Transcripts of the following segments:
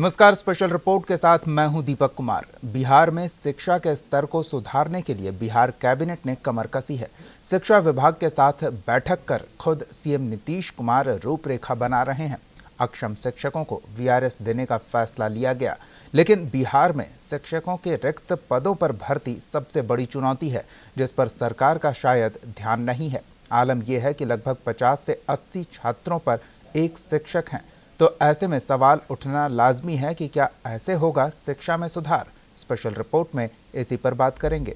नमस्कार, special report के साथ मैं हूं दीपक कुमार। बिहार में शिक्षा के स्तर को सुधारने के लिए बिहार कैबिनेट ने कमर कसी है। शिक्षा विभाग के साथ बैठक कर खुद सीएम नीतीश कुमार रूपरेखा बना रहे हैं। अक्षम शिक्षकों को वीआरएस देने का फैसला लिया गया, लेकिन बिहार में शिक्षकों के रिक्त पदों पर भर्ती सबसे बड़ी चुनौती है, जिस पर सरकार का शायद ध्यान नहीं है। आलम यह है कि लगभग 50 से 80 छात्रों पर एक शिक्षक हैं, तो ऐसे में सवाल उठना लाजमी है कि क्या ऐसे होगा शिक्षा में सुधार। स्पेशल रिपोर्ट में इसी पर बात करेंगे।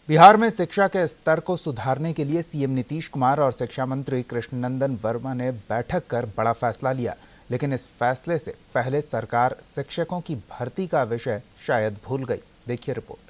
बिहार में शिक्षा के स्तर को सुधारने के लिए सीएम नीतीश कुमार और शिक्षा मंत्री कृष्णनंदन वर्मा ने बैठक कर बड़ा फैसला लिया, लेकिन इस फैसले से पहले सरकार शिक्षकों की भर्ती का विषय शायद भूल गई। देखिए रिपोर्ट।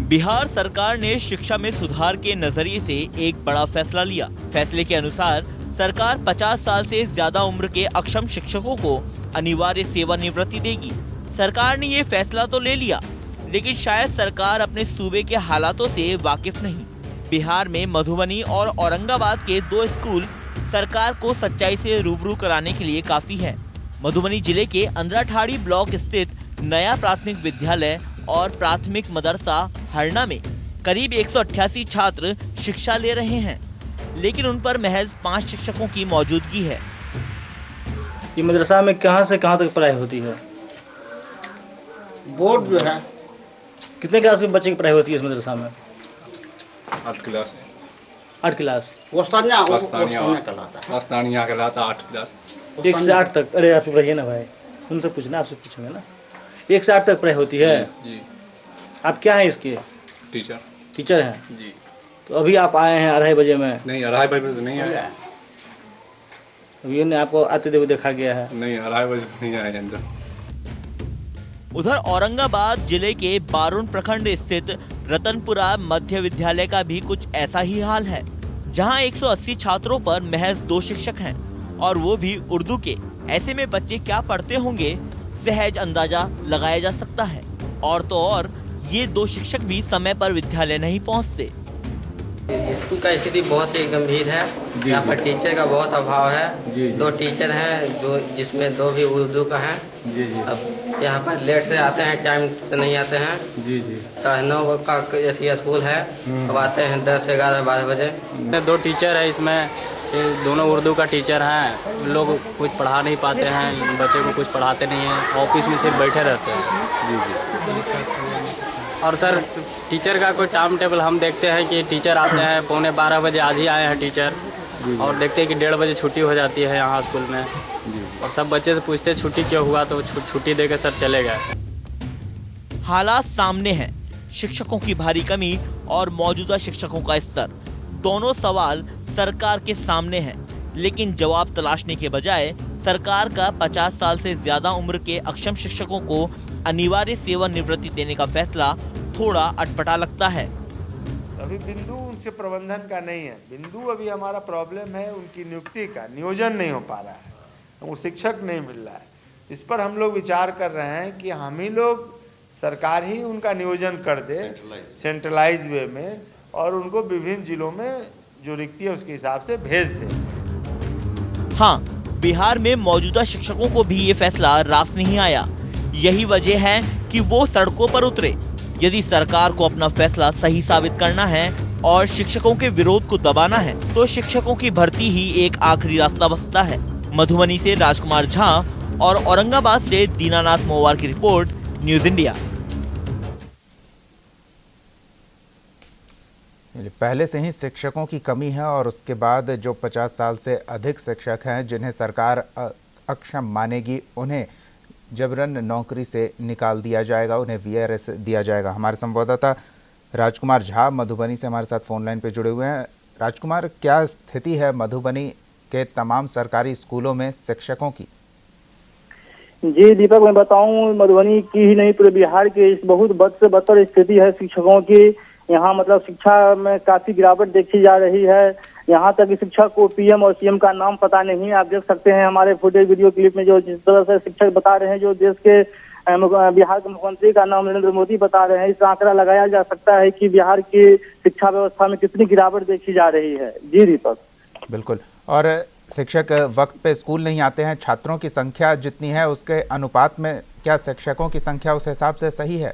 बिहार सरकार ने शिक्षा में सुधार के नजरिए से एक बड़ा फैसला लिया। फैसले के अनुसार सरकार 50 साल से ज्यादा उम्र के अक्षम शिक्षकों को अनिवार्य सेवानिवृत्ति देगी। सरकार ने ये फैसला तो ले लिया, लेकिन शायद सरकार अपने सूबे के हालातों से वाकिफ नहीं। बिहार में मधुबनी और औरंगाबाद के 2 स्कूल सरकार को सच्चाई से रूबरू कराने के लिए काफी है। मधुबनी जिले के अंद्राठाड़ी ब्लॉक स्थित नया प्राथमिक विद्यालय और प्राथमिक मदरसा हरना में करीब 188 छात्र शिक्षा ले रहे हैं, लेकिन उन पर महज 5 शिक्षकों की मौजूदगी है। ये मदरसा में कहां से कहां तक पढ़ाई होती है? बोर्ड जो है कितने क्लास के बच्चे की पढ़ाई होती है इस मदरसा में? 8 क्लास। 8 क्लास। वस्तानिया कहलाता 8 क्लास। 1 से 8 तक। अरे आप रहिए ना भाई, उनसे पूछना, आपसे पूछेंगे ना। 1 से 8 तक पढ़ाई होती है जी। आप क्या हैं इसके? टीचर हैं जी। तो अभी आप आए हैं 2:30 बजे में? नहीं, 2:30 बजे तो नहीं आया। अभी ने आपको आते हुए देखा गया है? नहीं, 2:30 बजे नहीं आए अंदर। उधर औरंगाबाद जिले के बारुण प्रखंड स्थित रतनपुरा मध्य विद्यालय का भी कुछ ऐसा ही हाल है, जहां 180 छात्रों पर महज 2 शिक्षक हैं, और वो भी उर्दू के। ऐसे में बच्चे क्या पढ़ते होंगे, सहज अंदाजा लगाया जा सकता है। और तो और ये 2 शिक्षक भी समय पर विद्यालय नहीं पहुंचते। स्कूल का स्थिति बहुत ही गंभीर है। यहाँ पर टीचर का बहुत अभाव है। 2 टीचर हैं, जो जिसमें 2 भी उर्दू का है। अब यहाँ पर लेट से आते हैं, टाइम से नहीं आते हैं। 9:30 का स्कूल है, अब आते हैं 10, 11, 12 बजे। 2 टीचर है इसमें, दोनों उर्दू का टीचर हैं। लोग कुछ पढ़ा नहीं पाते हैं, बच्चे को कुछ पढ़ाते नहीं हैं, ऑफिस में सिर्फ बैठे रहते हैं। और सर टीचर का कोई टाइम टेबल हम देखते हैं कि टीचर आते हैं 11:15 बजे, आज ही आए हैं टीचर, और देखते हैं कि 1:30 बजे छुट्टी हो जाती है यहाँ स्कूल में। और सब बच्चे से पूछते हैं छुट्टी क्यों हुआ, तो छुट्टी देकर सर चले गए। हालात सामने हैं, शिक्षकों की भारी कमी और मौजूदा शिक्षकों का स्तर। दोनों सवाल सरकार के सामने हैं, लेकिन जवाब तलाशने के बजाय सरकार का 50 साल से ज्यादा उम्र के अक्षम शिक्षकों को अनिवार्य सेवानिवृत्ति देने का फैसला थोड़ा अटपटा लगता है। अभी बिंदु उनसे प्रबंधन का नहीं है। बिंदु अभी हमारा प्रॉब्लम है उनकी नियुक्ति का। नियोजन नहीं हो पा रहा है, वो शिक्षक नहीं मिल रहा है। इस पर हम लोग विचार कर रहे हैं कि हम ही लोग, सरकार ही उनका नियोजन कर दे सेंट्रलाइज वे में, और उनको विभिन्न जिलों में जो रिक्ति है उसके हिसाब से भेज दे। हाँ, बिहार में मौजूदा शिक्षकों को भी ये फैसला रास नहीं आया। यही वजह है कि वो सड़कों पर उतरे। यदि सरकार को अपना फैसला सही साबित करना है और शिक्षकों के विरोध को दबाना है, तो शिक्षकों की भर्ती ही एक आखिरी रास्ता बचता है। मधुबनी से राजकुमार झा और औरंगाबाद से दीनानाथ मोवार की रिपोर्ट, न्यूज इंडिया। पहले से ही शिक्षकों की कमी है, और उसके बाद जो 50 साल से अधिक शिक्षक हैं जिन्हें सरकार अक्षम मानेगी, उन्हें जबरन नौकरी से निकाल दिया जाएगा, उन्हें वीआरएस दिया जाएगा। हमारे संवाददाता राजकुमार झा मधुबनी से हमारे साथ फोन लाइन पर जुड़े हुए हैं। राजकुमार, क्या स्थिति है मधुबनी के तमाम सरकारी स्कूलों में शिक्षकों की? जी दीपक, मैं बताऊं, मधुबनी की ही नहीं पूरे बिहार की बहुत बद से बदतर स्थिति है शिक्षकों की। यहाँ मतलब शिक्षा में काफी गिरावट देखी जा रही है। यहाँ तक कि शिक्षक को पीएम और सीएम का नाम पता नहीं। आप देख सकते हैं हमारे फुटेज वीडियो क्लिप में जो जिस तरह से शिक्षक बता रहे हैं, जो देश के बिहार के मुख्यमंत्री का नाम नरेंद्र मोदी बता रहे हैं। इसका आंकड़ा लगाया जा सकता है कि बिहार की शिक्षा व्यवस्था में कितनी गिरावट देखी जा रही है। जी दीपक। बिल्कुल। और शिक्षक वक्त पे स्कूल नहीं आते हैं, छात्रों की संख्या जितनी है उसके अनुपात में क्या शिक्षकों की संख्या उस हिसाब से सही है?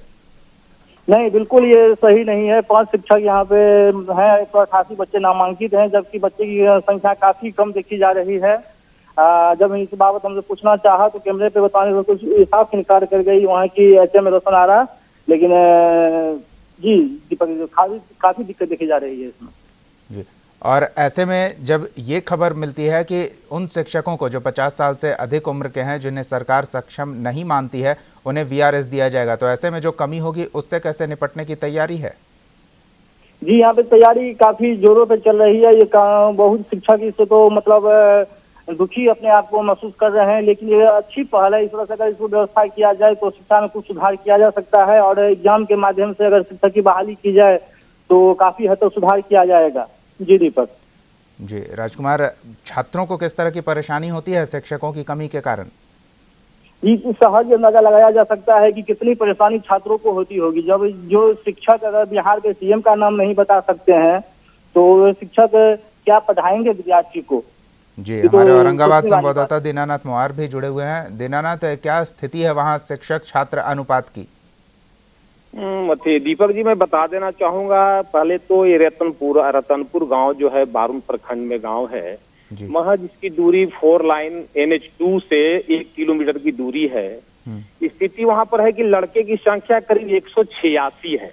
नहीं, बिल्कुल ये सही नहीं है। 5 शिक्षक यहाँ पे हैं, 188 बच्चे नामांकित हैं, जबकि बच्चे की संख्या काफी कम देखी जा रही है। जब इस बाबत हमसे पूछना चाहा तो कैमरे पे बताने से कुछ साफ इनकार कर गई वहाँ की एचएम रोशन आरा। लेकिन जी दीपक, काफी दिक्कत देखी जा रही है इसमें। जी। और ऐसे में जब ये खबर मिलती है कि उन शिक्षकों को जो 50 साल से अधिक उम्र के हैं, जिन्हें सरकार सक्षम नहीं मानती है, उन्हें वीआरएस दिया जाएगा, तो ऐसे में जो कमी होगी उससे कैसे निपटने की तैयारी है? जी, यहाँ पे तैयारी काफी जोरों पे चल रही है। ये बहुत शिक्षक इससे तो मतलब दुखी अपने आप को महसूस कर रहे हैं, लेकिन ये अच्छी पहल है। इस तरह से अगर इसको व्यवस्था किया जाए तो शिक्षा में कुछ सुधार किया जा सकता है, और एग्जाम के माध्यम से अगर शिक्षक की बहाली की जाए तो काफी हद तक सुधार किया जाएगा। जी दीपक। जी राजकुमार, छात्रों को किस तरह की परेशानी होती है शिक्षकों की कमी के कारण? जी, सहज अंदाजा लगाया जा सकता है कि कितनी परेशानी छात्रों को होती होगी। जब जो शिक्षक अगर बिहार के सीएम का नाम नहीं बता सकते हैं तो शिक्षक क्या पढ़ाएंगे विद्यार्थी को? जी, हमारे औरंगाबाद संवाददाता दीनानाथ मोहर भी जुड़े हुए हैं। दीनानाथ, क्या स्थिति है वहाँ शिक्षक छात्र अनुपात की? दीपक जी, मैं बता देना चाहूंगा, पहले तो ये रतनपुर गांव जो है बारून प्रखंड में गांव है, महज इसकी दूरी 4 लाइन NH2 से 1 किलोमीटर की दूरी है। स्थिति वहां पर है कि लड़के की संख्या करीब 186 है,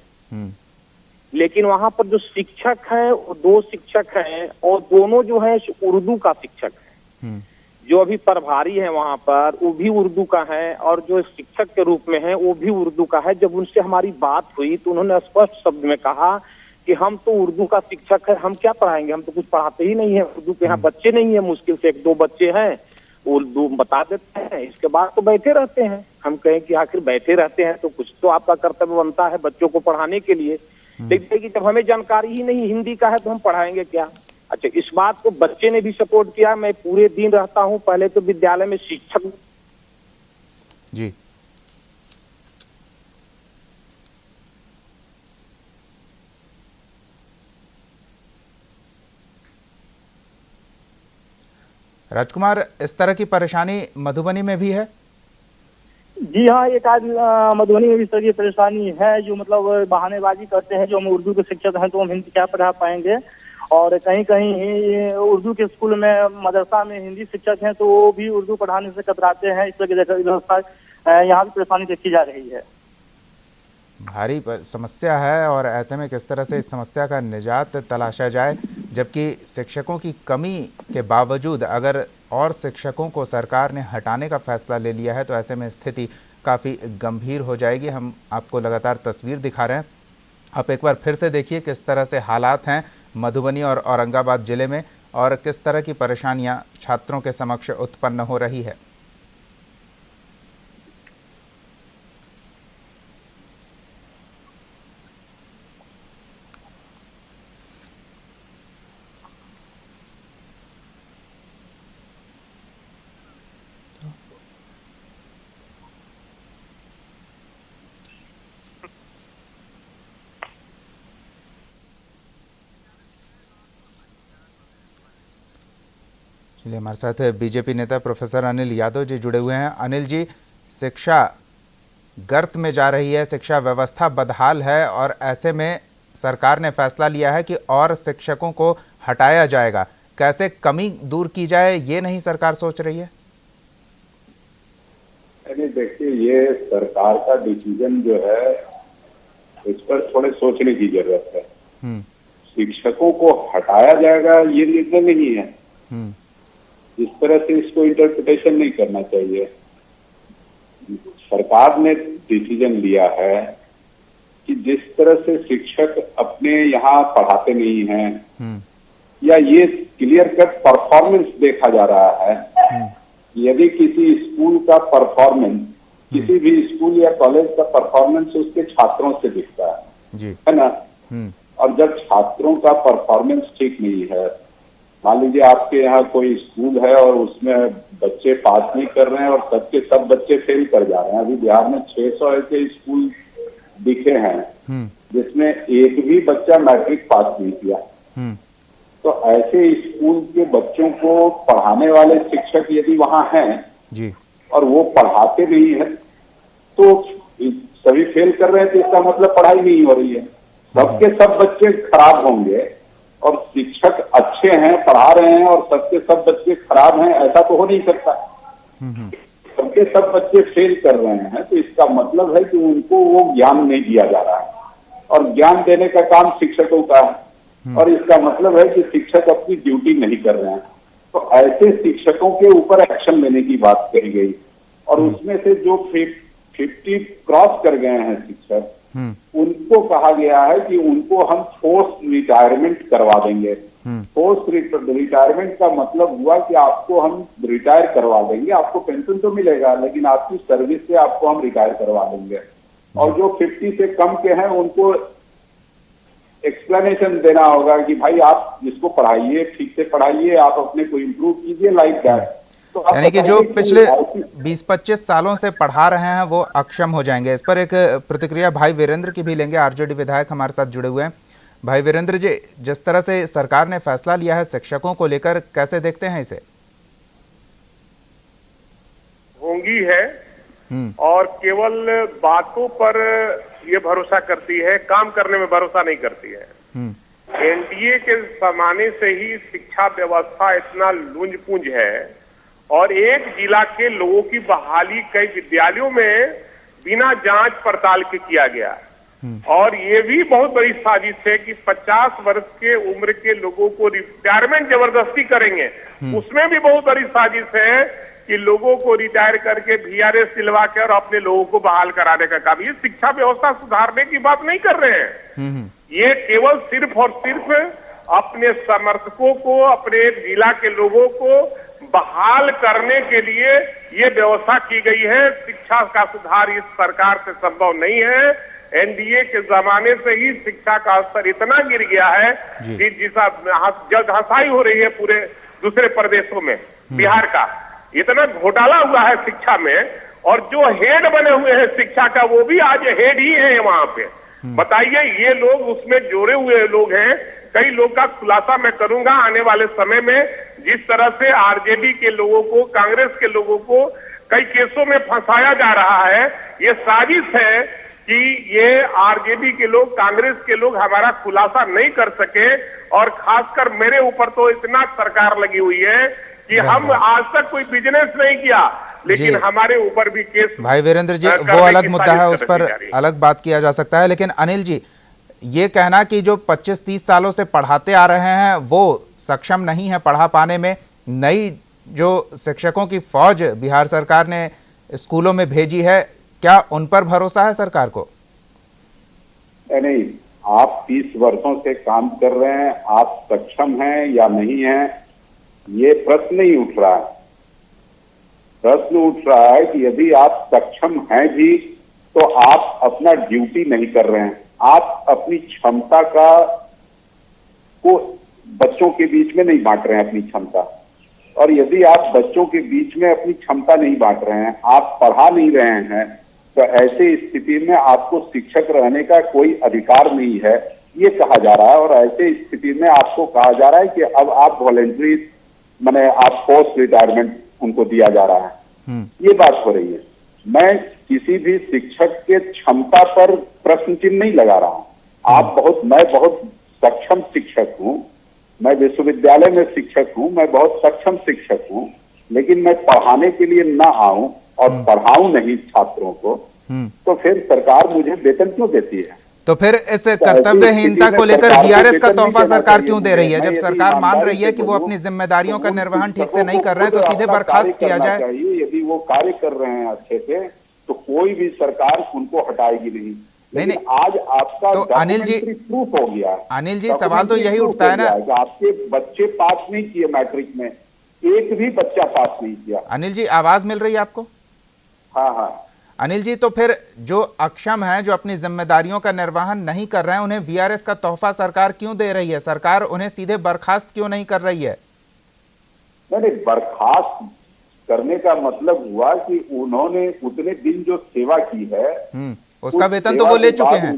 लेकिन वहां पर जो शिक्षक है वो 2 शिक्षक हैं, और दोनों जो है उर्दू का शिक्षक है। जो अभी प्रभारी है वहां पर वो भी उर्दू का है, और जो शिक्षक के रूप में है वो भी उर्दू का है। जब उनसे हमारी बात हुई तो उन्होंने स्पष्ट शब्द में कहा कि हम तो उर्दू का शिक्षक है, हम क्या पढ़ाएंगे, हम तो कुछ पढ़ाते ही नहीं है। उर्दू के यहाँ बच्चे नहीं है, मुश्किल से 1-2 बच्चे हैं, उर्दू बता देते हैं, इसके बाद तो बैठे रहते हैं। हम कहें कि आखिर बैठे रहते हैं तो कुछ तो आपका कर्तव्य बनता है बच्चों को पढ़ाने के लिए। लेकिन जब हमें जानकारी ही नहीं हिंदी का है तो हम पढ़ाएंगे क्या? अच्छा, इस बात को बच्चे ने भी सपोर्ट किया। मैं पूरे दिन रहता हूं, पहले तो विद्यालय में शिक्षक। जी, राजकुमार, इस तरह की परेशानी मधुबनी में भी है? जी हाँ, एक आज मधुबनी में भी इस तरह की परेशानी है। जो मतलब बहानेबाजी करते हैं, जो हम उर्दू के शिक्षक हैं तो हम हिंदी क्या पढ़ा पाएंगे, और कहीं कहीं उर्दू के स्कूल में मदरसा में हिंदी शिक्षक हैं तो वो भी उर्दू पढ़ाने से कतराते हैं। इस तरह की व्यवस्था यहाँ भी परेशानी देखी जा रही है। भारी समस्या है, और ऐसे में किस तरह से इस समस्या का निजात तलाशा जाए, जबकि शिक्षकों की कमी के बावजूद अगर और शिक्षकों को सरकार ने हटाने का फैसला ले लिया है तो ऐसे में स्थिति काफ़ी गंभीर हो जाएगी। हम आपको लगातार तस्वीर दिखा रहे हैं, आप एक बार फिर से देखिए किस तरह से हालात हैं मधुबनी और औरंगाबाद जिले में, और किस तरह की परेशानियां छात्रों के समक्ष उत्पन्न हो रही है। चलिए, हमारे साथ बीजेपी नेता प्रोफेसर अनिल यादव जी जुड़े हुए हैं। अनिल जी, शिक्षा गर्त में जा रही है, शिक्षा व्यवस्था बदहाल है, और ऐसे में सरकार ने फैसला लिया है कि और शिक्षकों को हटाया जाएगा। कैसे कमी दूर की जाए, ये नहीं सरकार सोच रही है? देखिए, ये सरकार का डिसीजन जो है इस पर थोड़े सोचने की जरूरत है। शिक्षकों को हटाया जाएगा ये निर्णय नहीं है, इस तरह से इसको इंटरप्रिटेशन नहीं करना चाहिए। सरकार ने डिसीजन लिया है कि जिस तरह से शिक्षक अपने यहाँ पढ़ाते नहीं हैं, या ये क्लियर कट परफॉर्मेंस देखा जा रहा है। यदि किसी स्कूल का परफॉर्मेंस, किसी भी स्कूल या कॉलेज का परफॉर्मेंस उसके छात्रों से दिखता है ना, और जब छात्रों का परफॉर्मेंस ठीक नहीं है, मान लीजिए आपके यहाँ कोई स्कूल है और उसमें बच्चे पास नहीं कर रहे हैं और सबके सब बच्चे फेल कर जा रहे हैं। अभी बिहार में 600 ऐसे स्कूल दिखे हैं जिसमें एक भी बच्चा मैट्रिक पास नहीं किया। तो ऐसे स्कूल के बच्चों को पढ़ाने वाले शिक्षक यदि वहां हैं जी और वो पढ़ाते नहीं है तो सभी फेल कर रहे हैं, तो इसका मतलब पढ़ाई नहीं हो रही है। सबके सब बच्चे खराब होंगे और शिक्षक अच्छे हैं, पढ़ा रहे हैं और सबके सब बच्चे खराब हैं, ऐसा तो हो नहीं सकता। सबके सब बच्चे फेल कर रहे हैं तो इसका मतलब है कि उनको वो ज्ञान नहीं दिया जा रहा है और ज्ञान देने का काम शिक्षकों का है और इसका मतलब है कि शिक्षक अपनी ड्यूटी नहीं कर रहे हैं। तो ऐसे शिक्षकों के ऊपर एक्शन लेने की बात कही गई और उसमें से जो 50 क्रॉस कर गए हैं शिक्षक, उनको कहा गया है कि उनको हम फोर्स रिटायरमेंट करवा देंगे। फोर्स रिटायरमेंट का मतलब हुआ कि आपको हम रिटायर करवा देंगे, आपको पेंशन तो मिलेगा लेकिन आपकी सर्विस से आपको हम रिटायर करवा देंगे। और जो 50 से कम के हैं उनको एक्सप्लेनेशन देना होगा कि भाई आप इसको पढ़ाइए, ठीक से पढ़ाइए, आप अपने को इम्प्रूव कीजिए, लाइक दैट। तो यानी कि जो पिछले 20-25 सालों से पढ़ा रहे हैं वो अक्षम हो जाएंगे। इस पर एक प्रतिक्रिया भाई वीरेंद्र की भी लेंगे, आरजेडी विधायक हमारे साथ जुड़े हुए हैं। भाई वीरेंद्र जी, जिस तरह से सरकार ने फैसला लिया है शिक्षकों को लेकर, कैसे देखते हैं इसे? होंगी है और केवल बातों पर ये भरोसा करती है, काम करने में भरोसा नहीं करती है। एनडीए के जमाने से ही शिक्षा व्यवस्था इतना लूंज पूंज है और एक जिला के लोगों की बहाली कई विद्यालयों में बिना जांच पड़ताल के किया गया और ये भी बहुत बड़ी साजिश है कि 50 वर्ष के उम्र के लोगों को रिटायरमेंट जबरदस्ती करेंगे। उसमें भी बहुत बड़ी साजिश है कि लोगों को रिटायर करके VRS दिलवा के और अपने लोगों को बहाल कराने का काम। ये शिक्षा व्यवस्था सुधारने की बात नहीं कर रहे हैं। ये केवल सिर्फ और सिर्फ अपने समर्थकों को, अपने जिला के लोगों को बहाल करने के लिए ये व्यवस्था की गई है। शिक्षा का सुधार इस सरकार से संभव नहीं है। एनडीए के जमाने से ही शिक्षा का स्तर इतना गिर गया है कि जिसका जल्द हंसाई हो रही है पूरे दूसरे प्रदेशों में। बिहार का इतना घोटाला हुआ है शिक्षा में और जो हेड बने हुए हैं शिक्षा का वो भी आज हेड ही है वहां पे। बताइए, ये लोग उसमें जोड़े हुए लोग हैं। कई लोग का खुलासा मैं करूंगा आने वाले समय में। जिस तरह से आरजेडी के लोगों को, कांग्रेस के लोगों को कई केसों में फंसाया जा रहा है, ये साजिश है कि ये आरजेडी के लोग, कांग्रेस के लोग हमारा खुलासा नहीं कर सके। और खासकर मेरे ऊपर तो इतना सरकार लगी हुई है कि हम आज तक कोई बिजनेस नहीं किया लेकिन हमारे ऊपर भी केस। भाई वीरेंद्र जी, वो अलग मुद्दा है, उस पर अलग बात किया जा सकता है। लेकिन अनिल जी, ये कहना कि जो 25-30 सालों से पढ़ाते आ रहे हैं वो सक्षम नहीं है पढ़ा पाने में, नई जो शिक्षकों की फौज बिहार सरकार ने स्कूलों में भेजी है, क्या उन पर भरोसा है सरकार को? नहीं, आप 30 वर्षों से काम कर रहे हैं, आप सक्षम हैं या नहीं हैं, ये प्रश्न नहीं उठ रहा है। प्रश्न उठ रहा है कि यदि आप सक्षम हैं भी तो आप अपना ड्यूटी नहीं कर रहे हैं। आप अपनी क्षमता को बच्चों के बीच में नहीं बांट रहे हैं अपनी क्षमता। और यदि आप बच्चों के बीच में अपनी क्षमता नहीं बांट रहे हैं, आप पढ़ा नहीं रहे हैं, तो ऐसे स्थिति में आपको शिक्षक रहने का कोई अधिकार नहीं है, ये कहा जा रहा है। और ऐसे स्थिति में आपको कहा जा रहा है कि अब आप वॉलेंट्री माने आप फोर्स रिटायरमेंट उनको दिया जा रहा है। ये बात हो रही है। मैं किसी भी शिक्षक के क्षमता पर प्रश्न चिन्ह नहीं लगा रहा हूं। मैं बहुत सक्षम शिक्षक हूं, मैं विश्वविद्यालय में शिक्षक हूं, मैं बहुत सक्षम शिक्षक हूं, लेकिन मैं पढ़ाने के लिए ना आऊं और पढ़ाऊं नहीं छात्रों को, तो फिर सरकार मुझे वेतन क्यों देती है? तो फिर इस कर्तव्यहीनता को लेकर VRS का तोहफा सरकार क्यों दे रही है? जब सरकार मान रही है कि वो अपनी जिम्मेदारियों का निर्वहन ठीक से नहीं कर रहे हैं तो सीधे बर्खास्त किया जाए। यदि वो कार्य कर रहे हैं अच्छे से तो कोई भी सरकार उनको हटाएगी नहीं। नहीं, आज आपका तो अनिल जी प्रूफ हो गया। अनिल जी, सवाल तो यही उठता है ना, आपके बच्चे पास नहीं किए मैट्रिक में, एक भी बच्चा पास नहीं किया। अनिल जी, आवाज मिल रही है आपको? हाँ। अनिल जी, तो फिर जो अक्षम हैं, जो अपनी जिम्मेदारियों का निर्वहन नहीं कर रहे हैं, उन्हें वीआरएस का तोहफा सरकार क्यों दे रही है? सरकार उन्हें सीधे बर्खास्त क्यों नहीं कर रही है? नहीं, बर्खास्त करने का मतलब हुआ कि उन्होंने उतने दिन जो सेवा की है उसका वेतन तो वो ले चुके हैं।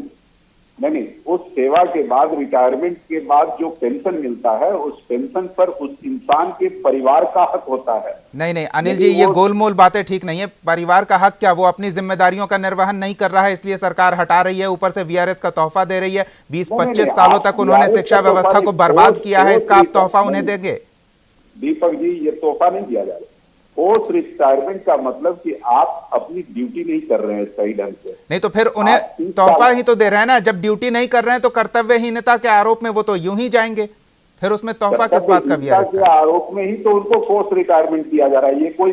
नहीं, उस सेवा के बाद, रिटायरमेंट के बाद जो पेंशन मिलता है, उस पेंशन पर उस इंसान के परिवार का हक होता है। नहीं अनिल जी, ये गोलमोल बातें ठीक नहीं है। परिवार का हक क्या? वो अपनी जिम्मेदारियों का निर्वहन नहीं कर रहा है, इसलिए सरकार हटा रही है, ऊपर से वीआरएस का तोहफा दे रही है। 20-25 सालों तक उन्होंने शिक्षा व्यवस्था को बर्बाद किया है, इसका आप तोहफा उन्हें देंगे? दीपक जी, ये तोहफा नहीं दिया जा रहा। पोस्ट रिटायरमेंट का मतलब कि आप अपनी ड्यूटी नहीं कर रहे हैं सही ढंग से। नहीं तो फिर उन्हें तोहफा ही तो दे रहे हैं ना। जब ड्यूटी नहीं कर रहे हैं तो कर्तव्यहीनता के आरोप में वो तो यूं ही जाएंगे, फिर उसमें तोहफा किस बात का? वीआरएस के आरोप में ही तो उनको पोस्ट रिटायरमेंट दिया जा रहा है। ये कोई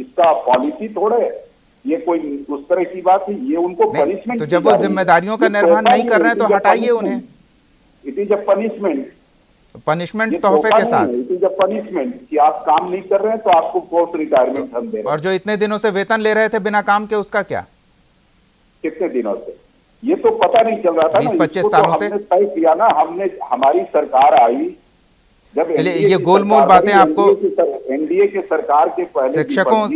इसका पॉलिसी थोड़े, ये कोई उस तरह की बात है। ये उनको पनिशमेंट। तो जब वो जिम्मेदारियों का निर्वहन नहीं कर रहे हैं तो हटाइए उन्हें। इट इज अ पनिशमेंट तोहफे के साथ। इट इज अ पनिशमेंट कि आप काम नहीं कर रहे हैं तो आपको पोस्ट रिटायरमेंट हम दे रहे हैं। और जो इतने दिनों से वेतन ले रहे थे बिना काम के, उसका क्या? कितने दिनों से? ये तो पता नहीं चल रहा था। 20-25 सालों से तय किया ना हमने। हमारी सरकार आई जब, ये गोलमोल बातें आपको एनडीए के सरकार के पहले शिक्षकों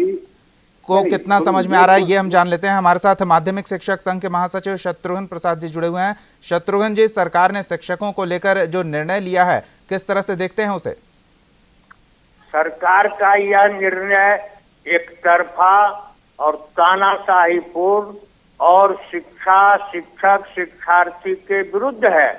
को कितना समझ में आ रहा है, ये हम जान लेते हैं। हमारे साथ माध्यमिक शिक्षक संघ के महासचिव शत्रुघ्न प्रसाद जी जुड़े हुए हैं। शत्रुघ्न जी, सरकार ने शिक्षकों को लेकर जो निर्णय लिया है, किस तरह से देखते हैं उसे? सरकार का यह निर्णय एक तरफा और तानाशाहीपूर्ण और शिक्षक शिक्षार्थी के विरुद्ध है।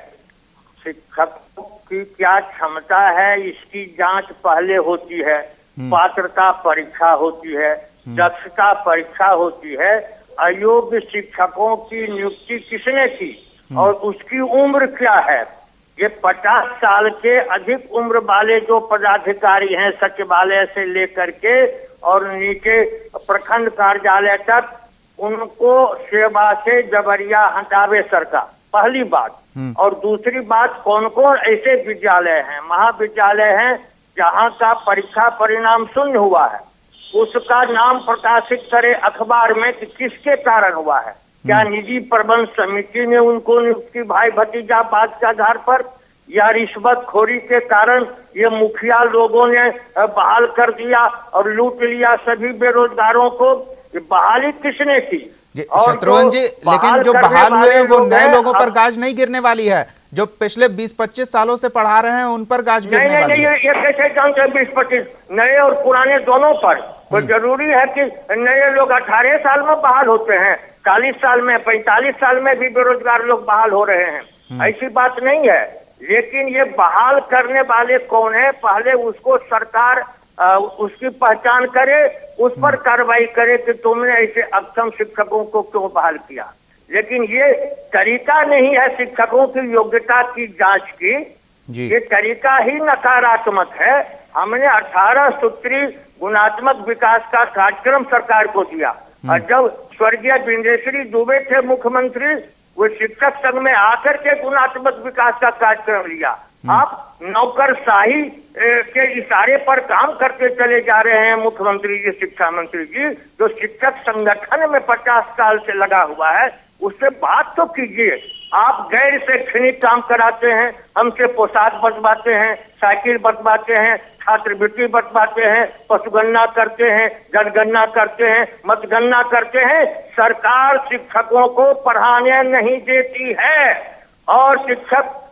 शिक्षकों की क्या क्षमता है, इसकी जांच पहले होती है। पात्रता परीक्षा होती है, दक्षता परीक्षा होती है। अयोग्य शिक्षकों की नियुक्ति किसने की और उसकी उम्र क्या है? ये 50 साल के अधिक उम्र वाले जो पदाधिकारी हैं, सचिवालय से लेकर के और नीचे प्रखंड कार्यालय तक, उनको सेवा से जबरिया हटावे सरकार, पहली बात। और दूसरी बात, कौन कौन ऐसे विद्यालय हैं, महाविद्यालय हैं, जहां का परीक्षा परिणाम शून्य हुआ है, उसका नाम प्रकाशित करे अखबार में कि किसके कारण हुआ है। क्या निजी प्रबंध समिति ने उनको नियुक्ति भाई भतीजा बात के आधार पर, या रिश्वतखोरी के कारण ये मुखिया लोगों ने बहाल कर दिया और लूट लिया सभी बेरोजगारों को? ये बहाली किसने की? शत्रुघ्न जी, लेकिन जो बहाल हुए हैं वो नए लोगों पर गाज नहीं गिरने वाली है। जो पिछले 20-25 सालों से पढ़ा रहे हैं उन पर गाज गिरने वाली है। ये कैसे जानते हैं? 20-25 नए और पुराने दोनों पर। तो जरूरी है कि नए लोग 18 साल में बहाल होते हैं, 40 साल में, 45 साल में भी बेरोजगार लोग बहाल हो रहे हैं। ऐसी बात नहीं है। लेकिन ये बहाल करने वाले कौन है, पहले उसको सरकार उसकी पहचान करे, उस पर कार्रवाई करे कि तुमने ऐसे अक्षम शिक्षकों को क्यों बहाल किया। लेकिन ये तरीका नहीं है शिक्षकों की योग्यता की जांच की। ये तरीका ही नकारात्मक है। हमने 18 सूत्री गुणात्मक विकास का कार्यक्रम सरकार को दिया और जब स्वर्गीय बिंदेश्वरी दुबे थे मुख्यमंत्री, वो शिक्षक संघ में आकर के गुणात्मक विकास का कार्यक्रम लिया। आप नौकरशाही के इशारे पर काम करते चले जा रहे हैं मुख्यमंत्री जी, शिक्षा मंत्री जी। जो शिक्षक संगठन में 50 साल से लगा हुआ है, उससे बात तो कीजिए। आप गैर शैक्षणिक काम कराते हैं, हमसे पोशाक बंटवाते हैं, साइकिल बंटवाते हैं, छात्रवृत्ति बंटवाते हैं, पशुगणना करते हैं, जनगणना करते हैं, मतगणना करते हैं। सरकार शिक्षकों को पढ़ाने नहीं देती है और शिक्षक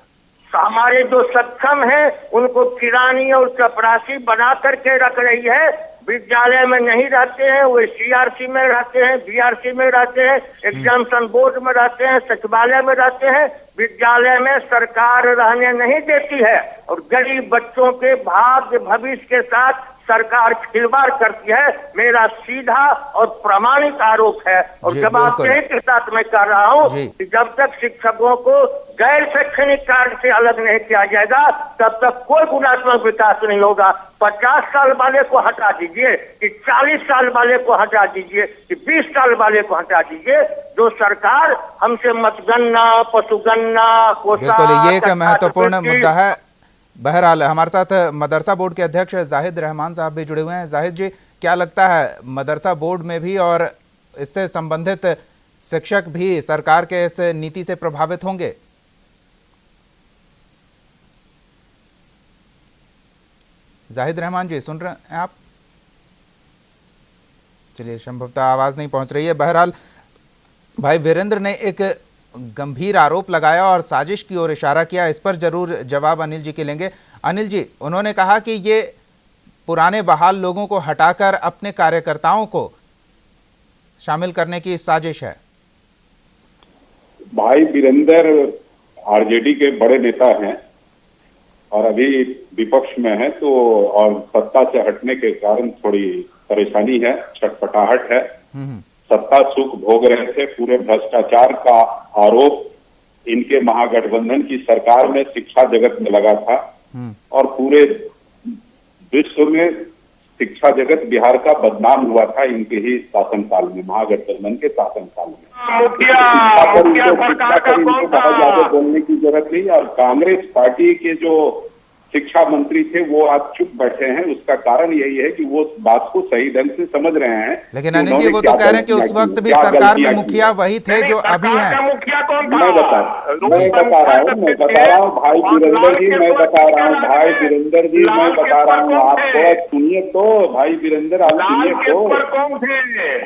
हमारे जो सक्षम हैं उनको किरानी और चपरासी बना करके रख रही है। विद्यालय में नहीं रहते हैं, वो सीआरसी में रहते हैं, बीआरसी में रहते हैं, एग्जामिनेशन बोर्ड में रहते हैं, सचिवालय में रहते हैं। विद्यालय में सरकार रहने नहीं देती है और गरीब बच्चों के भाग्य भविष्य के साथ सरकार खिलवाड़ करती है। मेरा सीधा और प्रामाणिक आरोप है और जवाबदेही के साथ मैं कर रहा हूँ कि जब तक शिक्षकों को गैर शैक्षणिक कार्य से अलग नहीं किया जाएगा तब तक कोई गुणात्मक विकास नहीं होगा। 50 साल वाले को हटा दीजिए कि 40 साल वाले को हटा दीजिए कि 20 साल वाले को हटा दीजिए। जो सरकार हमसे मतगणना, पशुगणना, बिल्कुल ये एक महत्वपूर्ण मुद्दा है। बहरहाल हमारे साथ मदरसा बोर्ड के अध्यक्ष जाहिद रहमान साहब भी जुड़े हुए हैं। जाहिद जी, क्या लगता है मदरसा बोर्ड में भी और इससे संबंधित शिक्षक भी सरकार के इस नीति से प्रभावित होंगे? जाहिद रहमान जी सुन रहे हैं आप? चलिए, संभवतः आवाज नहीं पहुंच रही है। बहरहाल भाई वीरेंद्र ने एक गंभीर आरोप लगाया और साजिश की ओर इशारा किया। इस पर जरूर जवाब अनिल जी के लेंगे। अनिल जी, उन्होंने कहा कि ये पुराने बहाल लोगों को हटाकर अपने कार्यकर्ताओं को शामिल करने की साजिश है। भाई वीरेंद्र आरजेडी के बड़े नेता हैं और अभी विपक्ष में है, तो और सत्ता से हटने के कारण थोड़ी परेशानी है, छटपटाहट है। सत्ता सुख भोग रहे थे, पूरे भ्रष्टाचार का आरोप इनके महागठबंधन की सरकार में शिक्षा जगत में लगा था और पूरे विश्व में शिक्षा जगत बिहार का बदनाम हुआ था इनके ही शासनकाल में, महागठबंधन के शासनकाल में। शिक्षा पर इनको बहुत ज्यादा बोलने की जरूरत नहीं। और कांग्रेस पार्टी के जो शिक्षा मंत्री थे वो आज चुप बैठे हैं, उसका कारण यही है कि वो बात को सही ढंग से समझ रहे हैं। लेकिन अनिल जी, वो तो कह रहे हैं कि उस वक्त भी सरकार में मुखिया वही थे जो अभी हैं। मैं बता रहा हूँ भाई वीरेंद्र जी, मैं बता रहा हूँ भाई वीरेंद्र जी, मैं बता रहा हूँ, आप थोड़ा सुनिए तो। भाई वीरेंद्र आप सुनिए तो,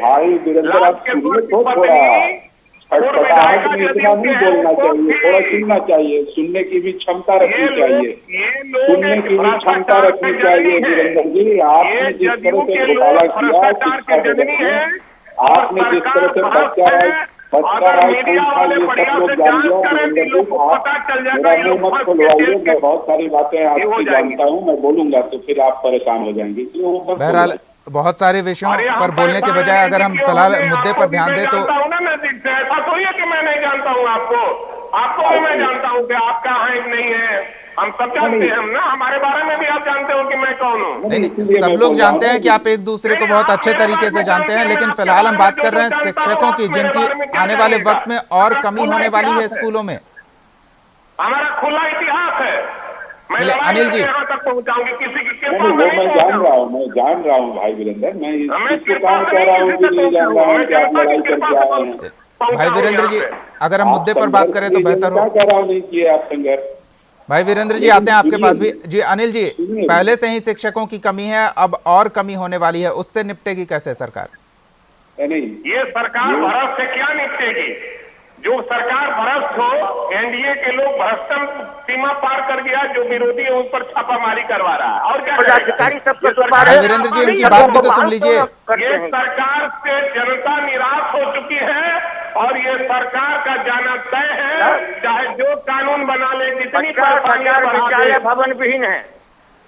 भाई वीरेंद्र आप सुनिए तो थोड़ा। छटपटाहट में इतना नहीं बोलना चाहिए, थोड़ा सुनना चाहिए, सुनने की भी क्षमता रखनी चाहिए, सुनने की भी क्षमता रखनी चाहिए। वीरेंद्र जी, आपने जिस तरह से घोटाला किया शिक्षा जगत में, आपने जिस तरह से बच्चा राय कौन था ये सब लोग जान लिया। वीरेंद्र जी, आप मेरा मुंह मत खुलवाइए, मैं बहुत सारी बातें आपकी जानता हूँ, मैं बोलूंगा तो फिर आप परेशान हो जाएंगे। बहरहाल बहुत सारे विषयों पर बोलने के बजाय अगर हम फिलहाल मुद्दे पर ध्यान दें तो ऐसा थोड़ी है कि मैं नहीं जानता हूँ आपको भी मैं जानता हूँ कि आप कहाँ है नहीं है, हम सब जानते हैं ना, हमारे बारे में भी आप जानते हो कि मैं कौन हूँ। नहीं, सब लोग जानते हैं कि आप एक दूसरे को बहुत अच्छे तरीके से जानते हैं, लेकिन फिलहाल हम बात कर रहे हैं शिक्षकों की, जिनकी आने वाले वक्त में और कमी होने वाली है स्कूलों में। हमारा खुला इतिहास है। अनिल जी, यहाँ तक पहुँचाऊंगी किसी की वो मैं जान रहा हूँ भाई वीरेंद्र, मैं इसको काम कह रहा हूँ कि नहीं जान रहा हूँ कि आप लड़ाई करके आए हैं। भाई वीरेंद्र जी, अगर हम मुद्दे पर बात करें तो बेहतर हो। कह रहा हूँ नहीं किए आप संघर्ष। भाई वीरेंद्र जी आते हैं आपके पास भी। जी अनिल जी, पहले से ही शिक्षकों की कमी है, अब और कमी होने वाली है, उससे निपटेगी कैसे सरकार? नहीं, ये सरकार भ्रष्ट से क्या निपटेगी? जो सरकार भ्रष्ट हो, एनडीए के लोग भ्रष्टम सीमा पार कर गया, जो विरोधी है उस पर छापामारी करवा रहा है। और क्या वीरेंद्र जी, उनकी बात भी तो सुन लीजिए। ये सरकार से जनता निराश हो चुकी है और ये सरकार का जाना तय है, चाहे जो कानून बना ले, जितनी परेशानियां भवन विहीन है।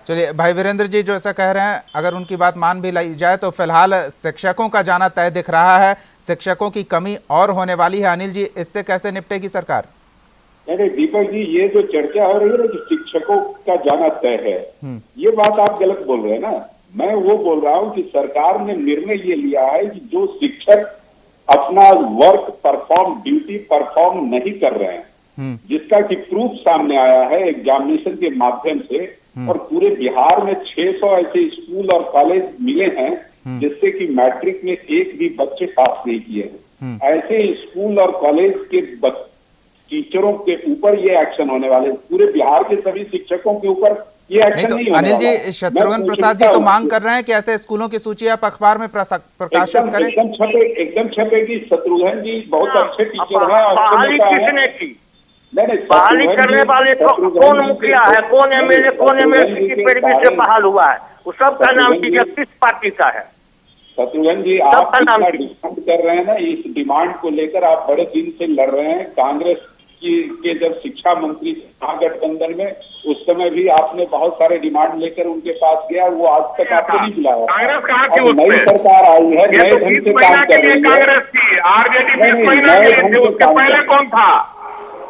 चलिए भाई वीरेंद्र जी जो ऐसा कह रहे हैं, अगर उनकी बात मान भी ली जाए तो फिलहाल शिक्षकों का जाना तय दिख रहा है, शिक्षकों की कमी और होने वाली है। अनिल जी, इससे कैसे निपटेगी सरकार? अरे दीपक जी, ये जो चर्चा हो रही है ना कि शिक्षकों का जाना तय है, ये बात आप गलत बोल रहे हैं ना। मैं वो बोल रहा हूँ कि सरकार ने निर्णय ये लिया है कि जो शिक्षक अपना वर्क परफॉर्म, ड्यूटी परफॉर्म नहीं कर रहे हैं, जिसका कि प्रूफ सामने आया है एग्जामिनेशन के माध्यम से, और पूरे बिहार में 600 ऐसे स्कूल और कॉलेज मिले हैं जिससे कि मैट्रिक में एक भी बच्चे पास नहीं किए हैं। ऐसे स्कूल और कॉलेज के टीचरों के ऊपर ये एक्शन होने वाले, पूरे बिहार के सभी शिक्षकों के ऊपर ये एक्शन नहीं होने अनिल जी, शत्रुघ्न प्रसाद जी तो मांग कर रहे हैं कि ऐसे स्कूलों की सूची आप अखबार में प्रकाशित करें। एकदम छपेगी। शत्रुघ्न जी बहुत अच्छे टीचर हैं। किसने की बहाली करने वाले कौन मुखिया है, कौन एमएलए, कौन एमएलसी की पैरवी से बहाल हुआ है, वो सबका नाम कीजिए, किस पार्टी का है? शत्रुघ्न जी, आप डिमांड कर रहे हैं ना, इस डिमांड को लेकर आप बड़े दिन से लड़ रहे हैं। कांग्रेस के जब शिक्षा मंत्री महागठबंधन में, उस समय भी आपने बहुत सारे डिमांड लेकर उनके पास गया, वो आज तक आपको नहीं बुलाया। कांग्रेस कहाँ की? अब नई सरकार आई है, नए ढंग से काम कर रही है। कांग्रेस की आरजेडी 20 महीना के लिए, उसके पहले कौन था?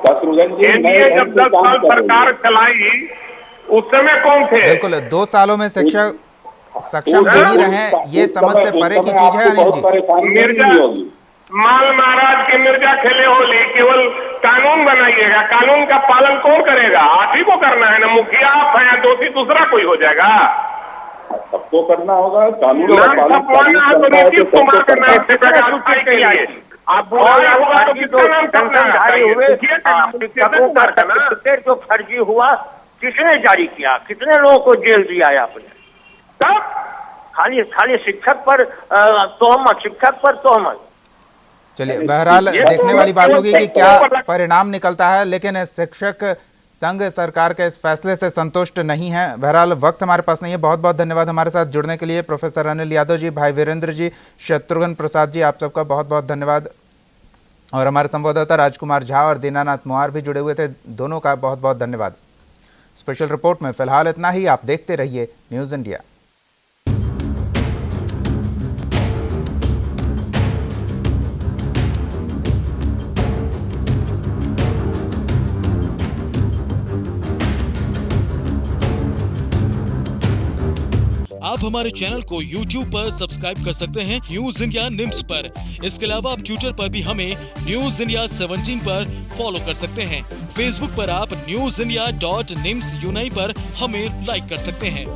शत्रुघ्न जी, जब 10 साल सरकार चलाई उस समय कौन थे? बिल्कुल, 2 सालों में शिक्षक सक्षम नहीं रहे, ये समझ से परे की चीज है। अनिल जी, मिर्जा माल महाराज के मिर्जा खेले होली, केवल कानून बनाइएगा, कानून का पालन कौन करेगा? आप ही को करना है ना, मुखिया आप हैं, दोषी दूसरा कोई हो जाएगा। सबको करना होगा, कानून नाम छपवाना है तो नीतीश कुमार का नाम छपेगा सूची के लिए। आप बोला होगा तो कितना नाम छपना हुए सर्टिफिकेट जो फर्जी हुआ किसने जारी किया, कितने लोगों को जेल दिया है आपने? तब खाली शिक्षक पर तोहमत। चलिए, बहरहाल देखने वाली बात होगी कि क्या परिणाम निकलता है, लेकिन शिक्षक संघ सरकार के इस फैसले से संतुष्ट नहीं है। बहरहाल वक्त हमारे पास नहीं है। बहुत बहुत धन्यवाद हमारे साथ जुड़ने के लिए प्रोफेसर अनिल यादव जी, भाई वीरेंद्र जी, शत्रुघ्न प्रसाद जी, आप सबका बहुत बहुत धन्यवाद। और हमारे संवाददाता राजकुमार झा और दीनानाथ मुहार भी जुड़े हुए थे, दोनों का बहुत बहुत धन्यवाद। स्पेशल रिपोर्ट में फिलहाल इतना ही। आप देखते रहिए न्यूज़ इंडिया। आप हमारे चैनल को YouTube पर सब्सक्राइब कर सकते हैं न्यूज़ इंडिया निम्स पर। इसके अलावा आप ट्विटर पर भी हमें न्यूज़ इंडिया 17 पर फॉलो कर सकते हैं। फेसबुक पर आप newsindia.nimsUnai पर हमें लाइक कर सकते हैं।